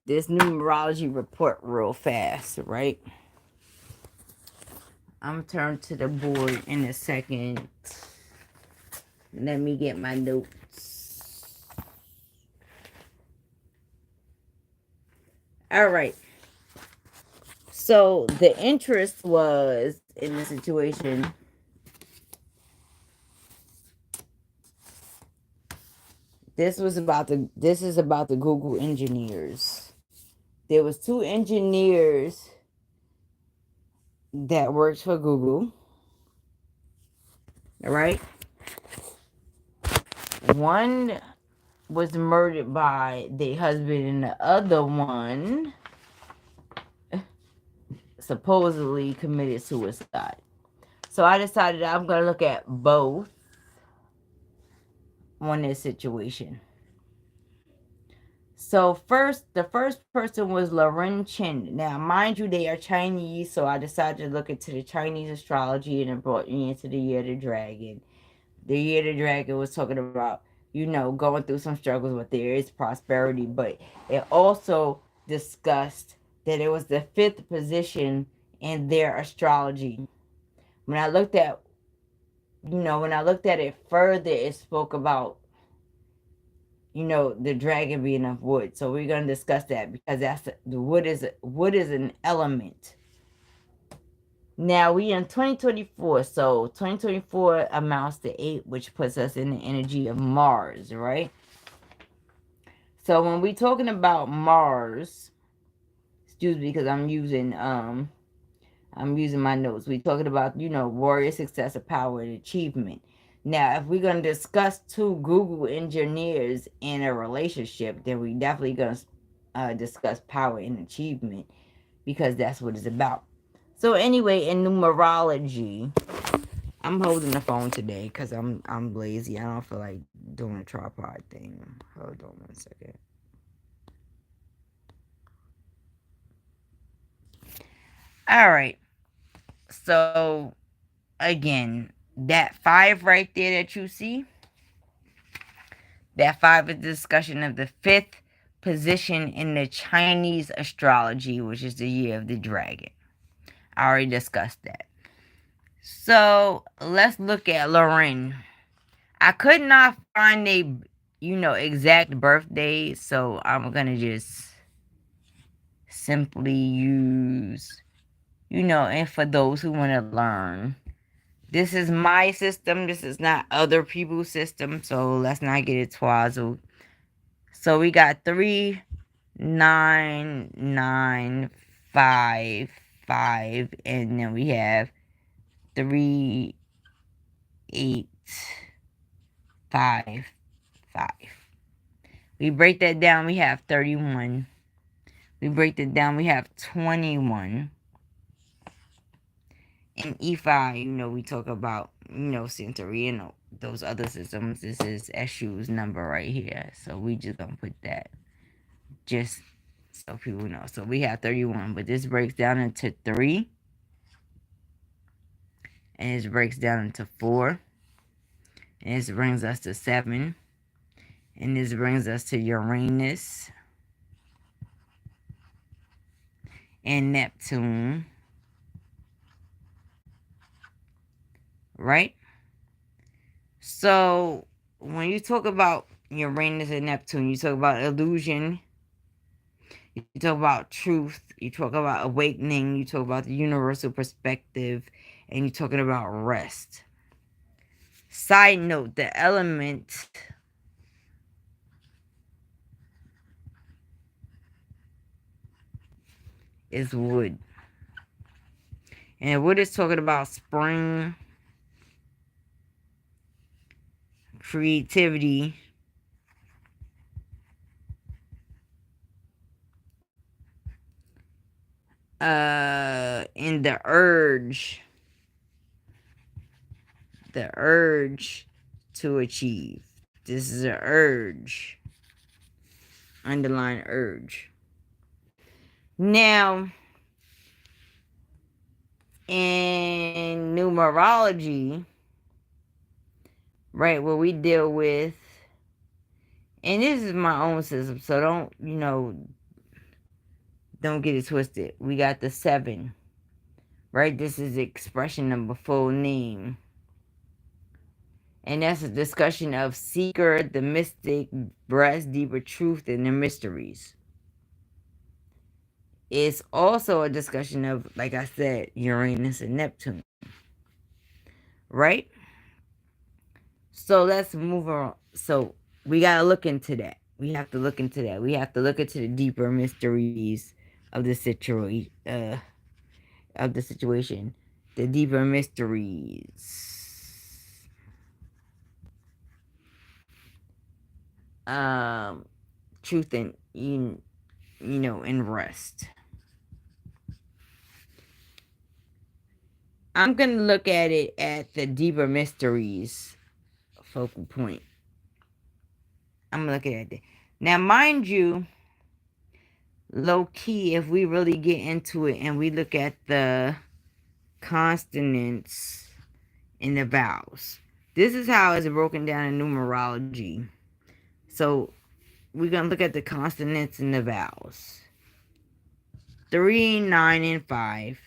this numerology report real fast, right? I'm turning to the board in a second. Let me get my notes. All right. So the interest was in the situation. This is about the Google engineers. There was 2 engineers that worked for Google. All right. One was murdered by their husband, and the other one supposedly committed suicide. So I decided I'm going to look at both on this situation. So the first person was Lauren Chen. Now, mind you, they are Chinese, so I decided to look into the Chinese astrology, and it brought me into the Year of the Dragon. The Year of the Dragon was talking about, going through some struggles, but there is prosperity. But it also discussed that it was the 5th position in their astrology. When I looked at, it further, it spoke about, the dragon being of wood. So we're going to discuss that, because the wood is an element. Now we in 2024, so 2024 amounts to 8, which puts us in the energy of Mars, right? So when we talking about Mars, excuse me, because I'm using my notes. We talking about, warrior, success, power, and achievement. Now, if we're going to discuss 2 Google engineers in a relationship, then we definitely going to discuss power and achievement, because that's what it's about. So anyway, in numerology, I'm holding the phone today because I'm lazy. I don't feel like doing a tripod thing. Hold on 1 second. All right. So again, that 5 right there that you see, that 5 is the discussion of the 5th position in the Chinese astrology, which is the year of the dragon. I already discussed that. So let's look at Lauren. I could not find a, exact birthday, so I'm gonna just simply use, and for those who want to learn, this is my system. This is not other people's system, so let's not get it twaddled. So we got 3, 9, 9, 5, 5, and then we have 3, 8, 5, 5. We break that down, we have 31. We break that down, we have 21. And E5, we talk about, Centauri and those other systems. This is Eshu's number right here. So we just gonna put that just so people know. So we have 31, but this breaks down into 3. And this breaks down into 4. And this brings us to 7. And this brings us to Uranus and Neptune. Right? So when you talk about Uranus and Neptune, you talk about illusion, you talk about truth, you talk about awakening, you talk about the universal perspective, and you're talking about rest. Side note, the element is wood. And wood is talking about spring, creativity, and the urge to achieve. This is an urge, underline urge. Now, in numerology, right, where we deal with, and this is my own system, so don't, Don't get it twisted. We got the 7. Right? This is the expression of a full name. And that's a discussion of seeker, the mystic, breast, deeper truth, and the mysteries. It's also a discussion of, like I said, Uranus and Neptune. Right? So let's move on. So we got to look into that. We have to look into that. We have to look into the deeper mysteries of the situation. The deeper mysteries. Truth and and rest. I'm gonna look at it at the deeper mysteries focal point. I'm gonna look at it. Now, mind you, low key, if we really get into it and we look at the consonants and the vowels, this is how it's broken down in numerology. So we're gonna look at the consonants and the vowels. 3, 9, and 5.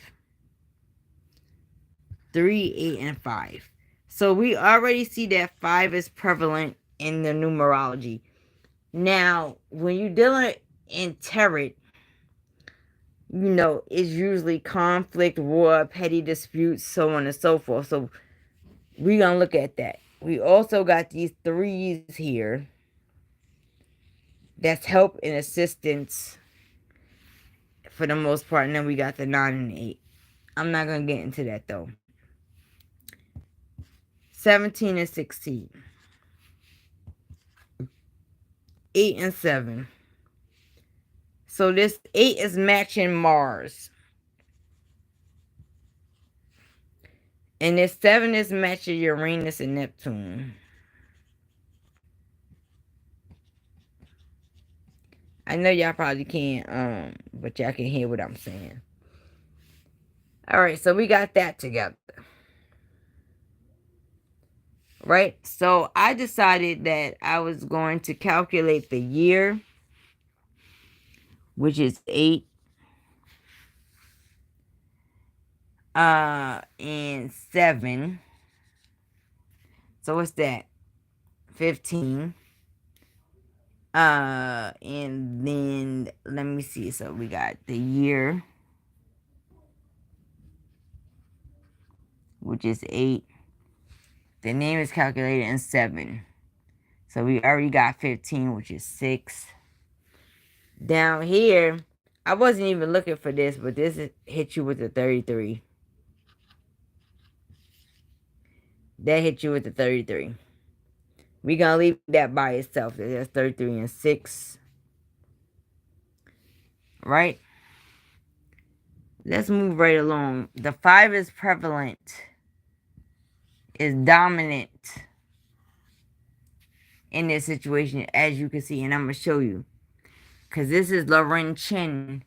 3, 8, and 5. So we already see that 5 is prevalent in the numerology. Now, when you're dealing in tarot, it's usually conflict, war, petty disputes, so on and so forth. So we're going to look at that. We also got these 3s here. That's help and assistance for the most part. And then we got the 9 and 8. I'm not going to get into that though. 17 and 16. 8 and 7. So this 8 is matching Mars. And this 7 is matching Uranus and Neptune. I know y'all probably can't, but y'all can hear what I'm saying. Alright, so we got that together. Right? So I decided that I was going to calculate the year, which is 8. And 7. So what's that? 15. And then let me see. So we got the year, which is 8. The name is calculated in 7. So we already got 15, which is 6. Down here, I wasn't even looking for this, but this hit you with the 33. That hit you with the 33. We're going to leave that by itself. That's 33 and 6. Right? Let's move right along. The 5 is prevalent. Is dominant in this situation, as you can see. And I'm going to show you. Because this is Lauren Chin.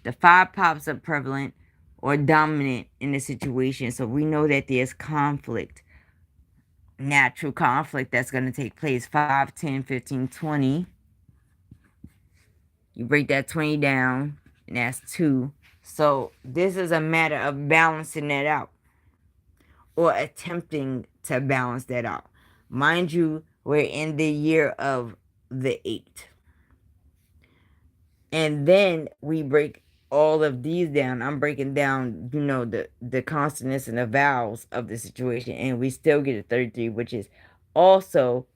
The 5 pops up prevalent or dominant in the situation. So we know that there's conflict. Natural conflict that's going to take place. 5, 10, 15, 20. You break that 20 down. And that's 2. So this is a matter of balancing that out. Or attempting to balance that out. Mind you, we're in the year of the 8. And then we break all of these down. I'm breaking down, the consonants and the vowels of the situation. And we still get a 33, which is also,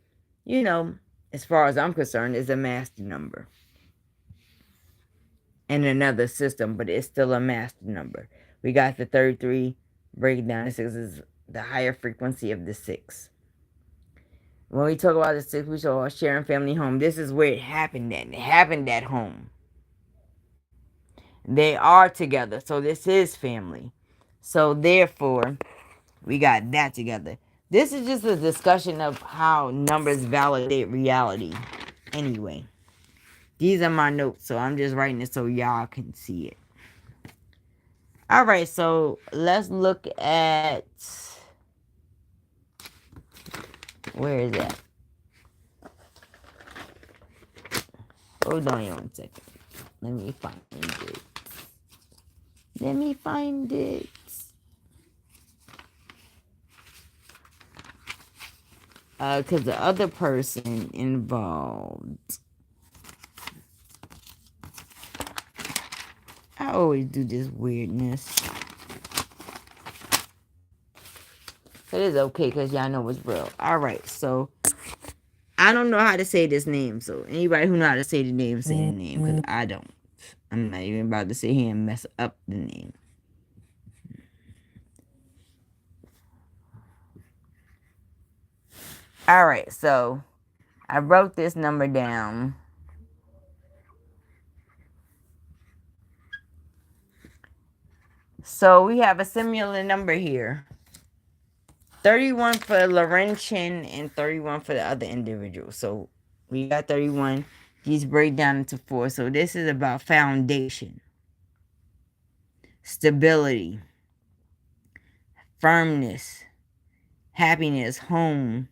as far as I'm concerned, is a master number. In another system, but it's still a master number. We got the 33, breaking down the 6 is the higher frequency of the 6. When we talk about the 6, we talk about sharing family home. This is where it happened at. It happened at home. They are together, so this is family. So therefore, we got that together. This is just a discussion of how numbers validate reality. Anyway, these are my notes, so I'm just writing it so y'all can see it. Alright, so let's look at... Where is that? Hold on one second. Let me find it. Let me find it. Because the other person involved. I always do this weirdness. It is okay because y'all know it's real. Alright, so I don't know how to say this name. So anybody who know how to say the name, say the name. Because I don't. I'm not even about to sit here and mess up the name. Alright, so I wrote this number down. So we have a similar number here. 31 for Laurentian and 31 for the other individual. So we got 31. These break down into 4. So this is about foundation, stability, firmness, happiness, home,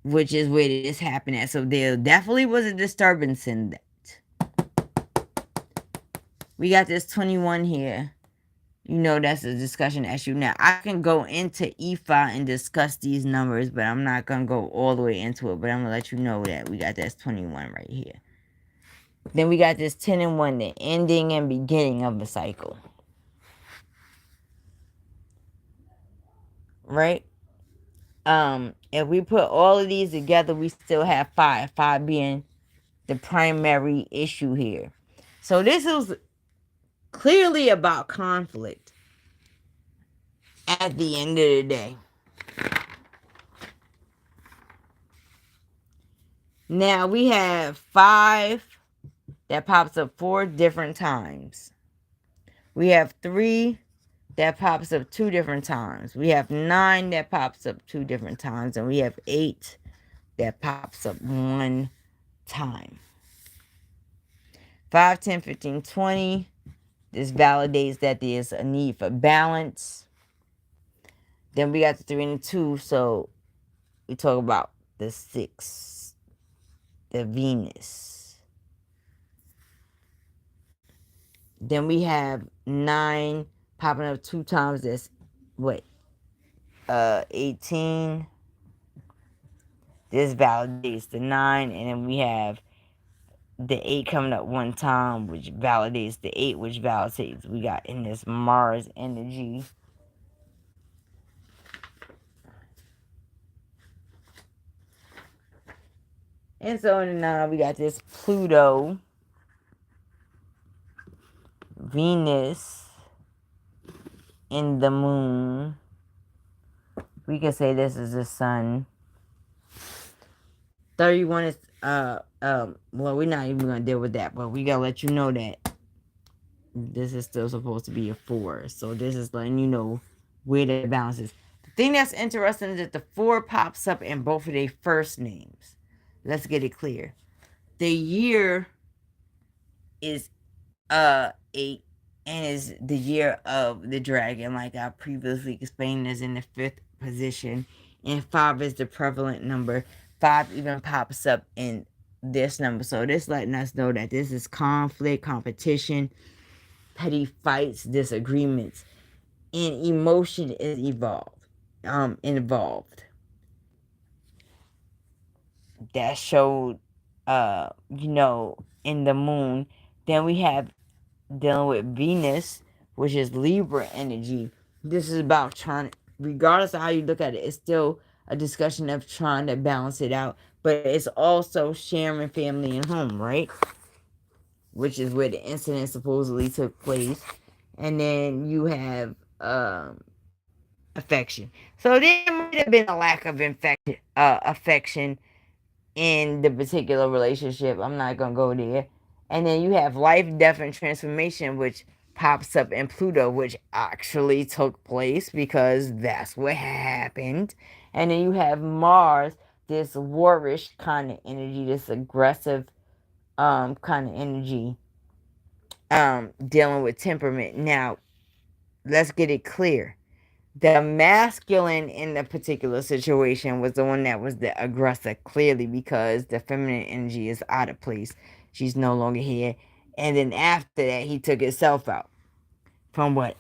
which is where this happened at. So there definitely was a disturbance in that. We got this 21 here. You know that's a discussion issue. Now, I can go into EFI and discuss these numbers, but I'm not going to go all the way into it. But I'm going to let you know that we got this 21 right here. Then we got this 10 and 1, the ending and beginning of a cycle. Right? If we put all of these together, we still have 5. 5 being the primary issue here. So this was clearly about conflict at the end of the day. Now we have 5 that pops up 4 different times. We have 3 that pops up 2 different times. We have 9 that pops up 2 different times. And we have 8 that pops up 1 time. 5, 10, 15, 20. This validates that there's a need for balance. Then we got the 3 and the 2. So we talk about the 6, the Venus. Then we have 9 popping up 2 times. That's what? 18. This validates the 9. And then we have the 8 coming up 1 time, which validates the 8, which validates we got in this Mars energy. And so in the 9, we got this Pluto, Venus, and the Moon. We can say this is the Sun. 31 is, well, we're not even going to deal with that, but we got to let you know that this is still supposed to be a 4. So this is letting you know where the balance is. The thing that's interesting is that the 4 pops up in both of their first names. Let's get it clear. The year is 8 and is the year of the dragon, like I previously explained, is in the 5th position. And 5 is the prevalent number. 5 even pops up in this number. So this letting us know that this is conflict, competition, petty fights, disagreements, and emotion is involved. That showed, in the Moon. Then we have dealing with Venus, which is Libra energy. This is about trying, regardless of how you look at it, it's still a discussion of trying to balance it out. But it's also sharing family and home, right? Which is where the incident supposedly took place. And then you have affection. So there might have been a lack of affection in the particular relationship. I'm not going to go there. And then you have life, death, and transformation, which pops up in Pluto, which actually took place because that's what happened. And then you have Mars, this warish kind of energy, this aggressive kind of energy, dealing with temperament. Now, let's get it clear. The masculine in the particular situation was the one that was the aggressor, clearly, because the feminine energy is out of place. She's no longer here. And then after that, he took himself out. from what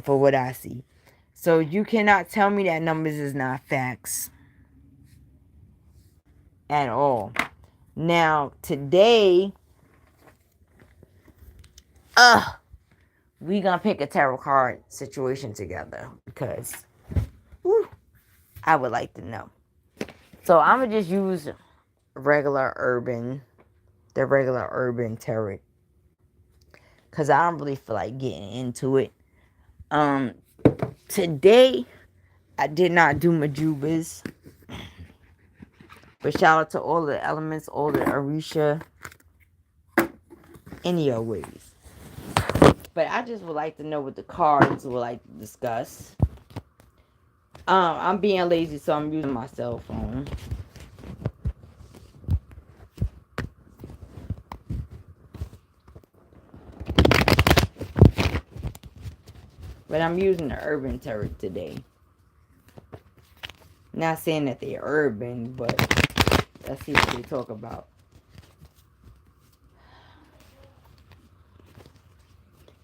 for what I see. So you cannot tell me that numbers is not facts at all. Now today, we gonna pick a tarot card situation together because I would like to know. So I'm gonna just use the regular urban tarot because I don't really feel like getting into it. Today I did not do Majubas, but shout out to all the elements, all the Arisha, any your ways. But I just would like to know what the cards would like to discuss. I'm being lazy, so I'm using my cell phone. But I'm using the urban tarot today. Not saying that they're urban, but let's see what they talk about.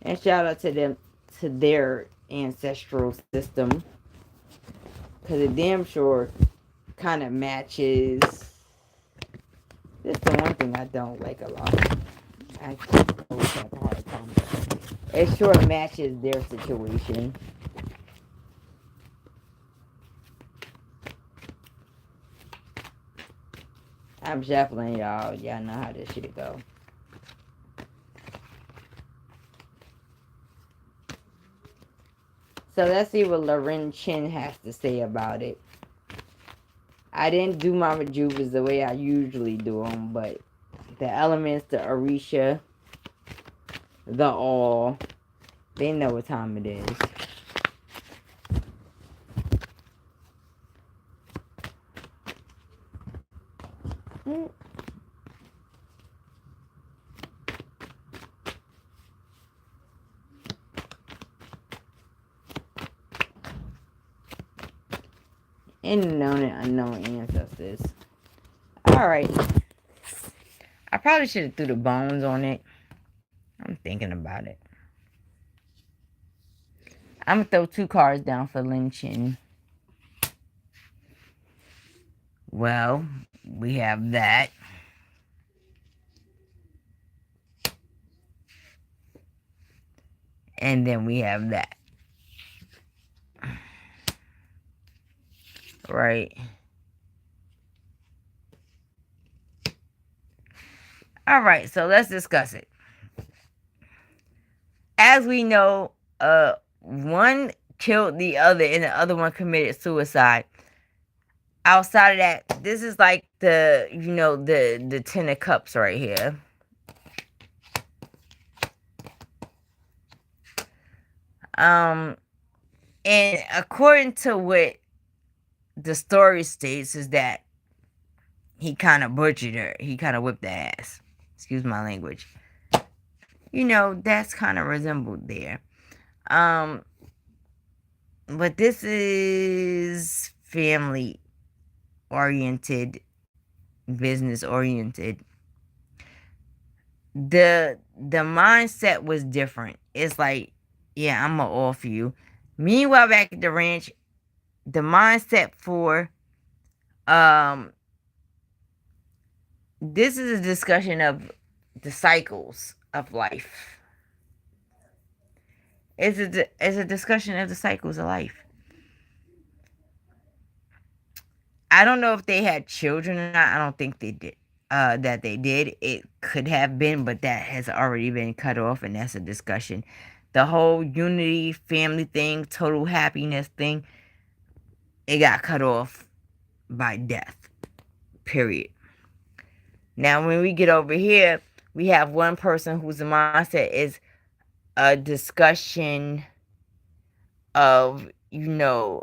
And shout out to them, to their ancestral system. Because it damn sure kind of matches. This is the one thing I don't like a lot. I always have a hard time. It sure matches their situation. I'm shuffling, y'all. Y'all know how this shit go. So let's see what Lauren Chin has to say about it. I didn't do my Majubas the way I usually do them, but the elements, the Orisha, the all, they know what time it is. And known and unknown ancestors. Alright. I probably should have threw the bones on it. I'm thinking about it. I'm going to throw 2 cards down for lynching. Well, we have that. And then we have that. Right. Alright, so let's discuss it. As we know, one killed the other and the other one committed suicide. Outside of that, this is like the, you know, the 10 of cups right here. And according to what the story states is that he kind of butchered her. He kind of whipped the ass. Excuse my language. You know, that's kind of resembled there. But this is family oriented, business oriented. The mindset was different. It's like, yeah, I'm gonna offer you. Meanwhile, back at the ranch, the mindset for this is a discussion of the cycles of life. It's a discussion of the cycles of life. I don't know if they had children or not. I don't think they did. That they did. It could have been, but that has already been cut off, and that's a discussion. The whole unity, family thing, total happiness thing, it got cut off by death. Period. Now, when we get over here, we have one person whose mindset is a discussion of, you know,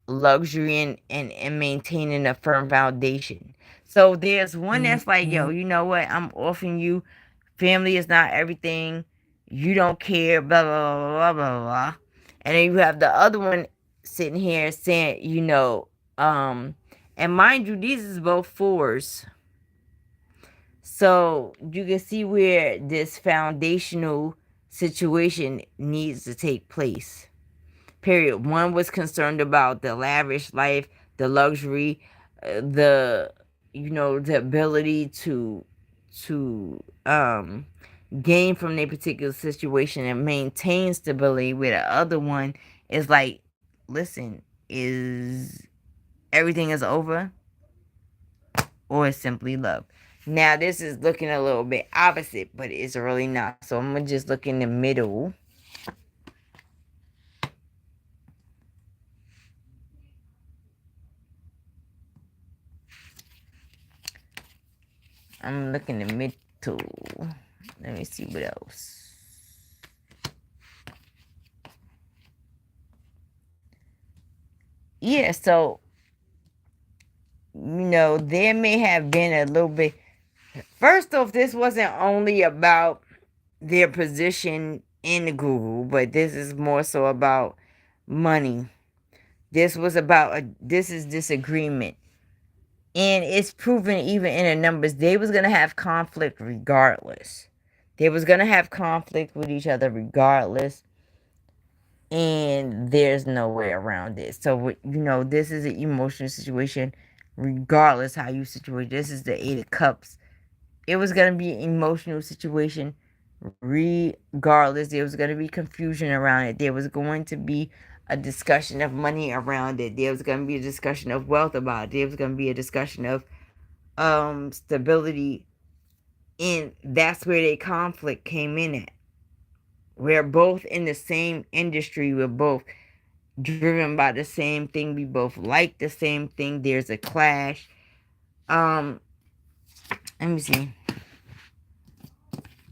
luxury and maintaining a firm foundation. So there's one that's like, yo, you know what? I'm offering you. Family is not everything. You don't care, blah, blah, blah, blah, blah, blah. And then you have the other one sitting here saying, you know, and mind you, these is both 4s. So you can see where this foundational situation needs to take place. Period. One was concerned about the lavish life, the luxury, the the ability to gain from a particular situation and maintain stability, where the other one is like, listen, is everything is over, or is simply love? Now this is looking a little bit opposite, but it's really not. So I'm gonna just look in the middle. I'm looking in the middle. Let me see what else. Yeah, so there may have been a little bit. First off, this wasn't only about their position in Google, but this is more so about money. This was about this is disagreement. And it's proven even in the numbers, they was going to have conflict regardless. They was going to have conflict with each other regardless. And there's no way around it. So, this is an emotional situation regardless how you situate. This is the 8 of Cups. It was going to be an emotional situation regardless. There was going to be confusion around it. There was going to be a discussion of money around it. There was going to be a discussion of wealth about it. There was going to be a discussion of stability. And that's where the conflict came in at. We're both in the same industry. We're both driven by the same thing. We both like the same thing. There's a clash. Let me see.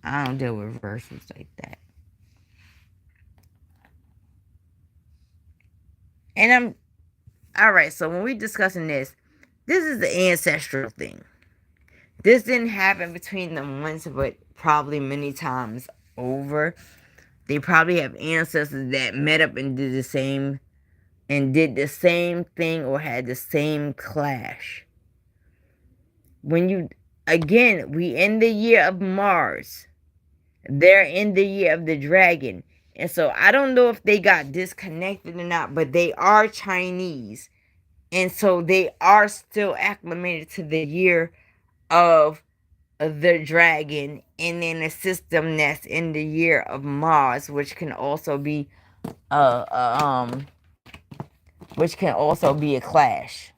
I don't deal with reversals like that. And alright, so when we're discussing this is the ancestral thing. This didn't happen between them once, but probably many times over. They probably have ancestors that met up and did the same thing or had the same clash. We in the year of Mars. They're in the year of the dragon. And so I don't know if they got disconnected or not, but they are Chinese. And so they are still acclimated to the year of the dragon, and in a system that's in the year of Mars, which can also be a clash.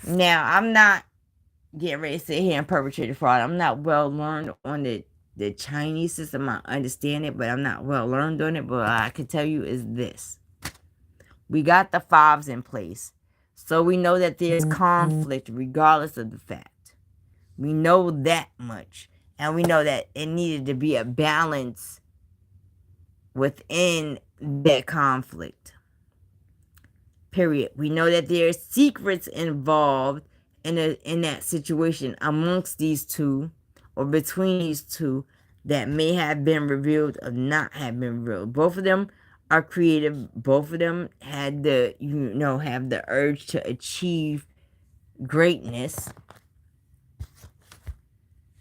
Now, I'm not getting ready to sit here and perpetrate a fraud. I'm not well learned on the Chinese system. I understand it, but I'm not well learned on it. But what I can tell you is this. We got the 5s in place. So we know that there's conflict regardless of the fact. We know that much. And we know that it needed to be a balance within that conflict. Period. We know that there's secrets involved in that situation amongst these two or between these two that may have been revealed or not have been revealed. Both of them are creative. Both of them had have the urge to achieve greatness.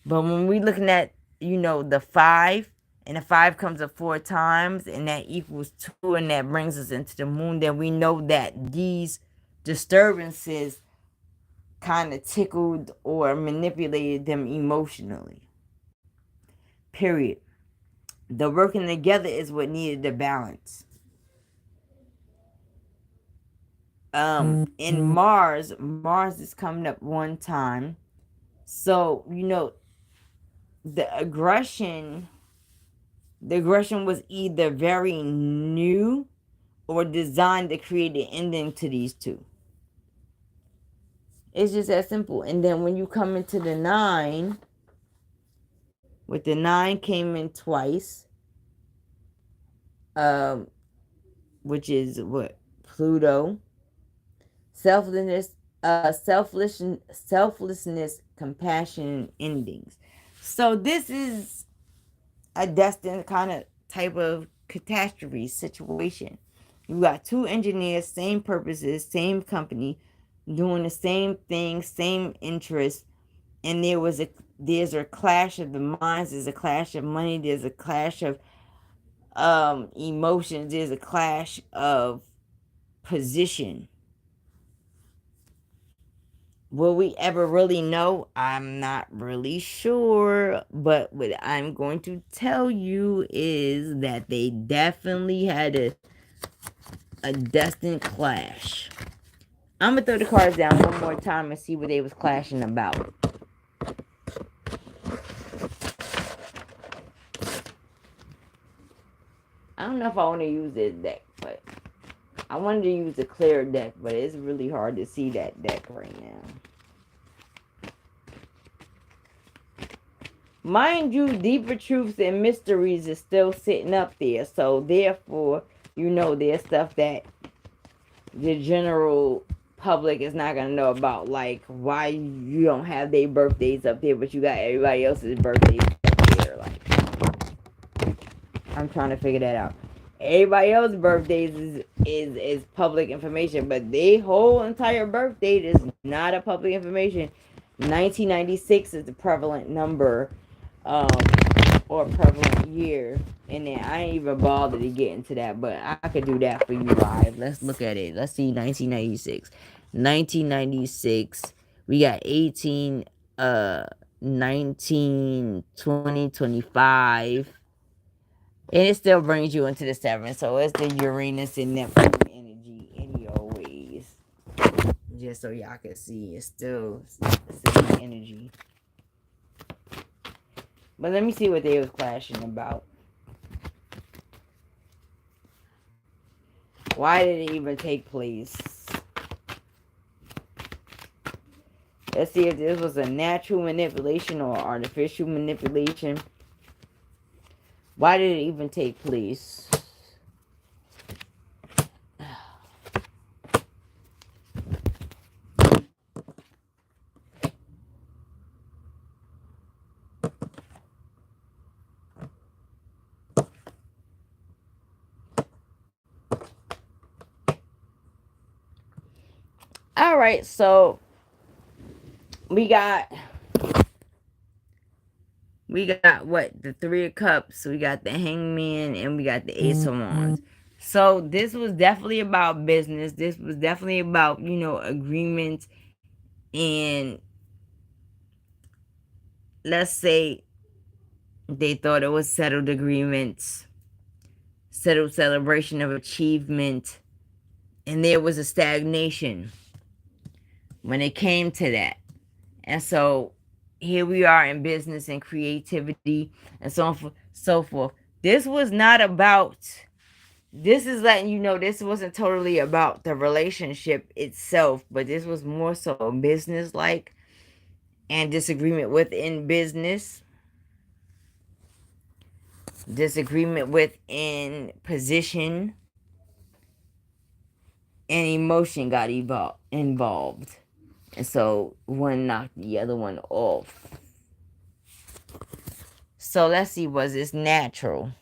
But when we're looking at, the 5, and the 5 comes up 4 times, and that equals 2, and that brings us into the moon, then we know that these disturbances kind of tickled or manipulated them emotionally. Period. The working together is what needed the balance. In Mars is coming up 1 time. So, the aggression was either very new or designed to create an ending to these two. It's just that simple. And then when you come into the 9, with the 9 came in twice, which is what? Pluto. Selflessness, compassion, and endings. So this is a destined kind of type of catastrophe situation. You got 2 engineers, same purposes, same company, doing the same thing, same interests, And there's a clash of the minds, there's a clash of money, there's a clash of emotions, there's a clash of position. Will we ever really know? I'm not really sure, but what I'm going to tell you is that they definitely had a destined clash. I'm gonna throw the cards down one more time and see what they was clashing about. I don't know if I want to use this deck, but I wanted to use a clear deck, but it's really hard to see that deck right now. Mind you, deeper truths and mysteries is still sitting up there. So therefore, you know, there's stuff that the general public is not going to know about. Like why you don't have their birthdays up there, but you got everybody else's birthdays up there. Like, I'm trying to figure that out. Everybody else's birthdays is public information, but their whole entire birth date is not a public information. 1996 is the prevalent number, or prevalent year, and then I ain't even bothered to get into that, but I could do that for you live. Let's look at it. Let's see 1996. 1996, we got 18, 19, 20, 25. And it still brings you into the 7. So it's the Uranus and Neptune energy any old ways. Just so y'all can see. It's still the same energy. But let me see what they was clashing about. Why did it even take place? Let's see if this was a natural manipulation or artificial manipulation. Why did it even take place? All right, so we got what? The 3 of Cups, we got the Hangman, and we got the Ace of Wands. So this was definitely about business. This was definitely about, you know, agreements, and let's say they thought it was settled agreements, settled celebration of achievement, and there was a stagnation when it came to that. And so here we are in business and creativity and so on, so forth. This was not about, this is letting you know this wasn't totally about the relationship itself, but this was more so business like and disagreement within business, disagreement within position, and emotion got involved. And so one knocked the other one off. So let's see, was this natural?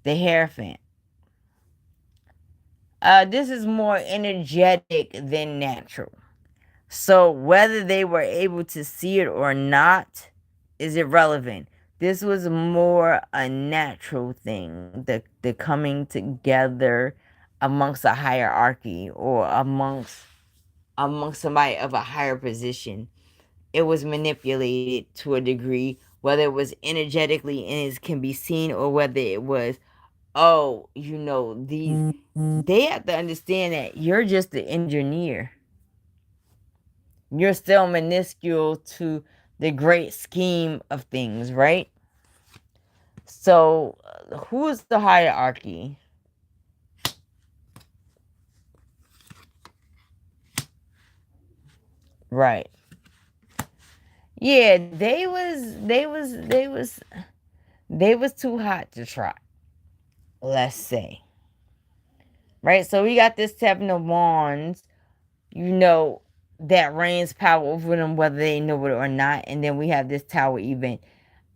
The Hierophant. This is more energetic than natural. So whether they were able to see it or not is irrelevant. This was more a natural thing, the coming together amongst a hierarchy or amongst somebody of a higher position. It was manipulated to a degree, whether it was energetically and it can be seen, or whether it was, oh, you know, they have to understand that you're just the engineer. You're still minuscule to the great scheme of things, right? So, who's the hierarchy? Right. Yeah, they was too hot to try. Let's say. Right? So we got this 7 of Wands, you know, that reigns power over them whether they know it or not. And then we have this Tower event.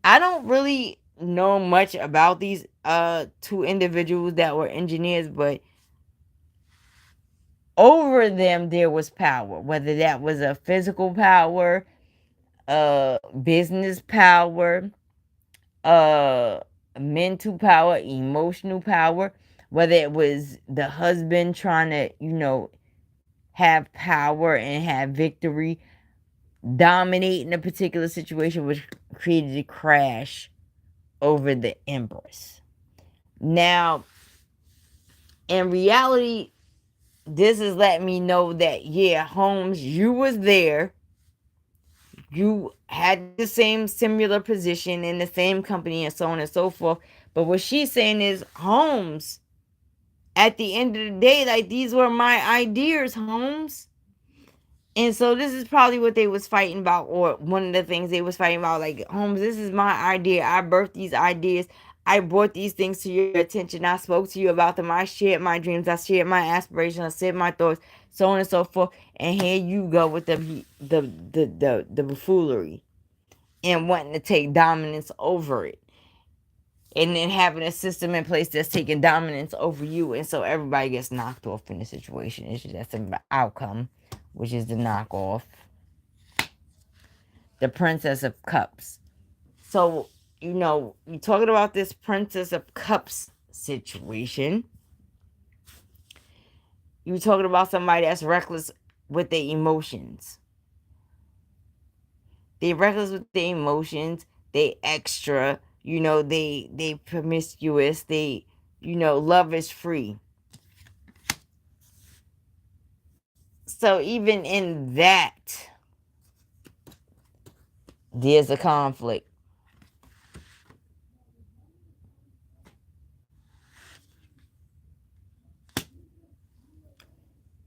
I don't really know much about these 2 individuals that were engineers, but over them there was power, whether that was a physical power, business power, uh mental power, emotional power, whether it was the husband trying to, have power and have victory, dominating a particular situation, which created a crash over the Empress. Now, in reality, this is letting me know that, yeah, Holmes, you was there. You had the same similar position in the same company and so on and so forth. But what she's saying is, Holmes, at the end of the day, like, these were my ideas, Holmes. And so this is probably what they was fighting about, or one of the things they was fighting about. Like, Holmes, this is my idea. I birthed these ideas. I brought these things to your attention. I spoke to you about them. I shared my dreams. I shared my aspirations. I said my thoughts, so on and so forth. And here you go with the buffoonery and wanting to take dominance over it. And then having a system in place that's taking dominance over you. And so everybody gets knocked off in the situation. It's just that's the outcome, which is the knockoff. The Princess of Cups. So, you're talking about this Princess of Cups situation. You're talking about somebody that's reckless with their emotions. They reckless with their emotions. They extra. They promiscuous. They, love is free. So even in that, there's a conflict.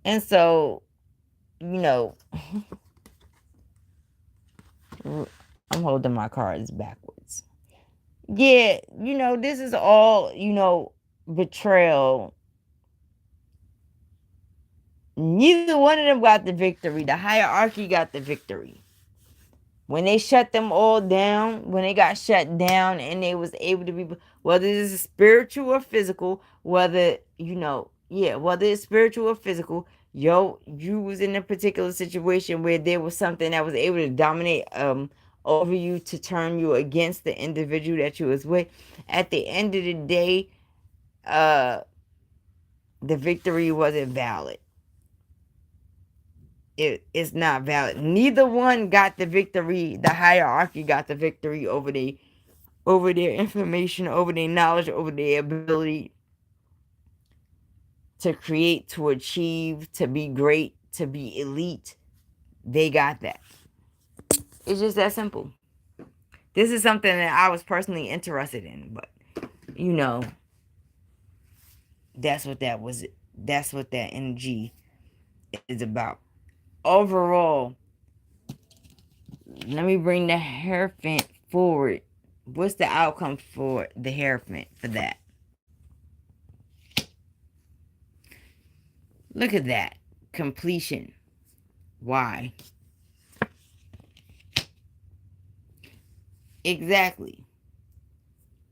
And so, I'm holding my cards backwards. Yeah, this is all, betrayal. Neither one of them got the victory. The hierarchy got the victory. When they shut them all down, when they got shut down and they was able to be, whether it's spiritual or physical, whether, whether it's spiritual or physical, you was in a particular situation where there was something that was able to dominate over you, to turn you against the individual that you was with. At the end of the day, the victory wasn't valid. It's not valid. Neither one got the victory. The hierarchy got the victory over their information, over their knowledge, over their ability to create, to achieve, to be great, to be elite. They got that. It's just that simple. This is something that I was personally interested in, but that's what that was. That's what that energy is about. Overall, let me bring the Hierophant forward. What's the outcome for the Hierophant for that? Look at that. Completion. Why? Exactly.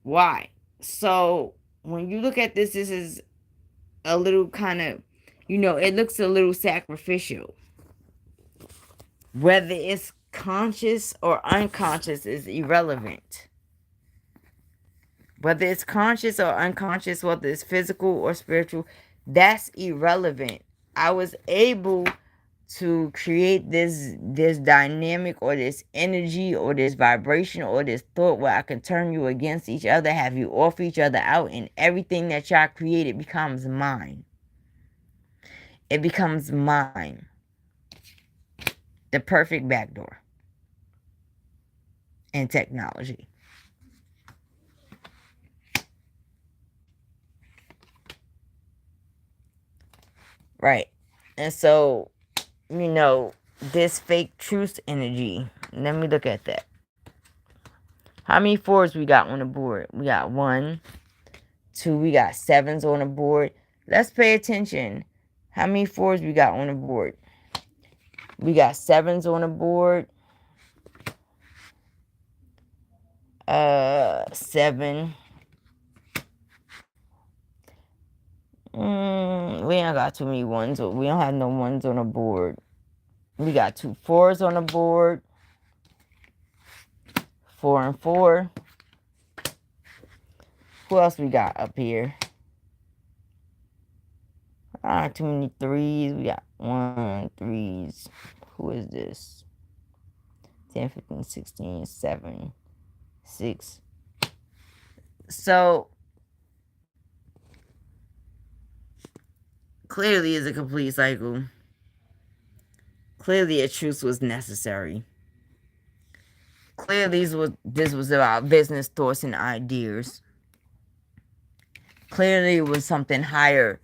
Why? So, when you look at this is a little kind of, it looks a little sacrificial. Whether it's conscious or unconscious is irrelevant. Whether it's conscious or unconscious, whether it's physical or spiritual, that's irrelevant. I was able to create this dynamic, or this energy, or this vibration, or this thought where I can turn you against each other, have you off each other out, and everything that y'all created becomes mine. It becomes mine. The perfect backdoor in technology. Right. And so, this fake truth energy. Let me look at that. How many fours we got on the board? We got 1, 2, we got 7s on the board. Let's pay attention. How many 4s we got on the board? We got 7s on the board. 7. We don't got too many ones. We don't have no ones on the board. We got 2 4s on the board. 4 and 4. Who else we got up here? Too many 3s. We got 1, 3s. Who is this? 10, 15, 16, 7, 6. So clearly it's a complete cycle. Clearly a truce was necessary. Clearly this was about business thoughts and ideas. Clearly it was something higher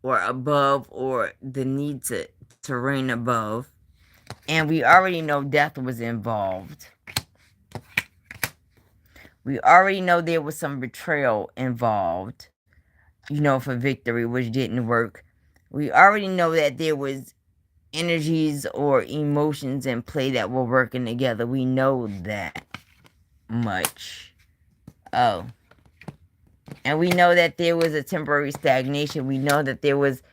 or above, or the need to reign above. And we already know death was involved. We already know there was some betrayal involved, for victory, which didn't work. We already know that there was energies or emotions in play that were working together. We know that much. Oh. And we know that there was a temporary stagnation. We know that there was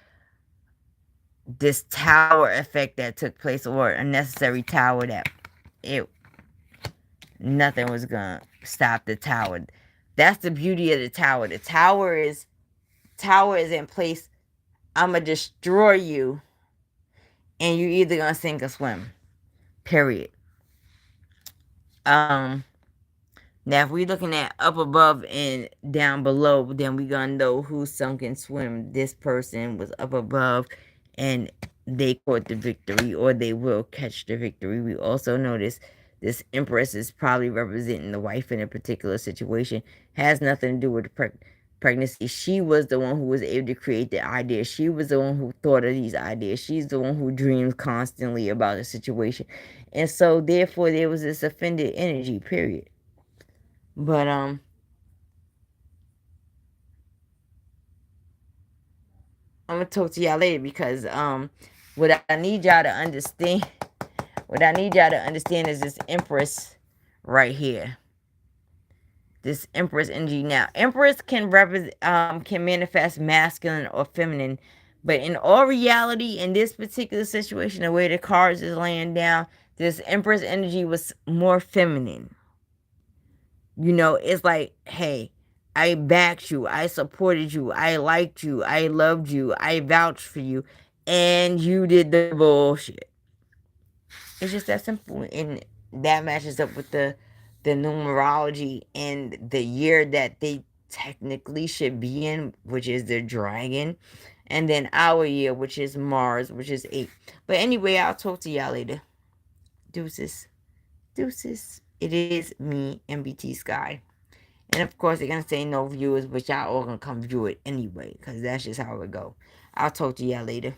this tower effect that took place, or a necessary tower that nothing was gonna stop the tower. That's the beauty of the tower. The tower is in place. I'm gonna destroy you, and you're either gonna sink or swim. Period. Now if we're looking at up above and down below, then we're gonna know who sunk and swim. This person was up above and they caught the victory, or they will catch the victory. We also notice this Empress is probably representing the wife in a particular situation. Has nothing to do with the pregnancy. She was the one who was able to create the idea. She was the one who thought of these ideas. She's the one who dreams constantly about the situation. And so therefore there was this offended energy, period. But I'm gonna talk to y'all later, because what I need y'all to understand is this Empress right here. This Empress energy. Now, Empress can manifest masculine or feminine, but in all reality, in this particular situation, the way the cards is laying down, this Empress energy was more feminine. It's like, hey, I backed you, I supported you, I liked you, I loved you, I vouched for you, and you did the bullshit. It's just that simple, and that matches up with the numerology and the year that they technically should be in, which is the dragon, and then our year, which is Mars, which is 8. But anyway, I'll talk to y'all later. Deuces. It is me, NBT Sky. And of course, they're going to say no viewers, but y'all all going to come view it anyway, because that's just how it go. I'll talk to y'all later.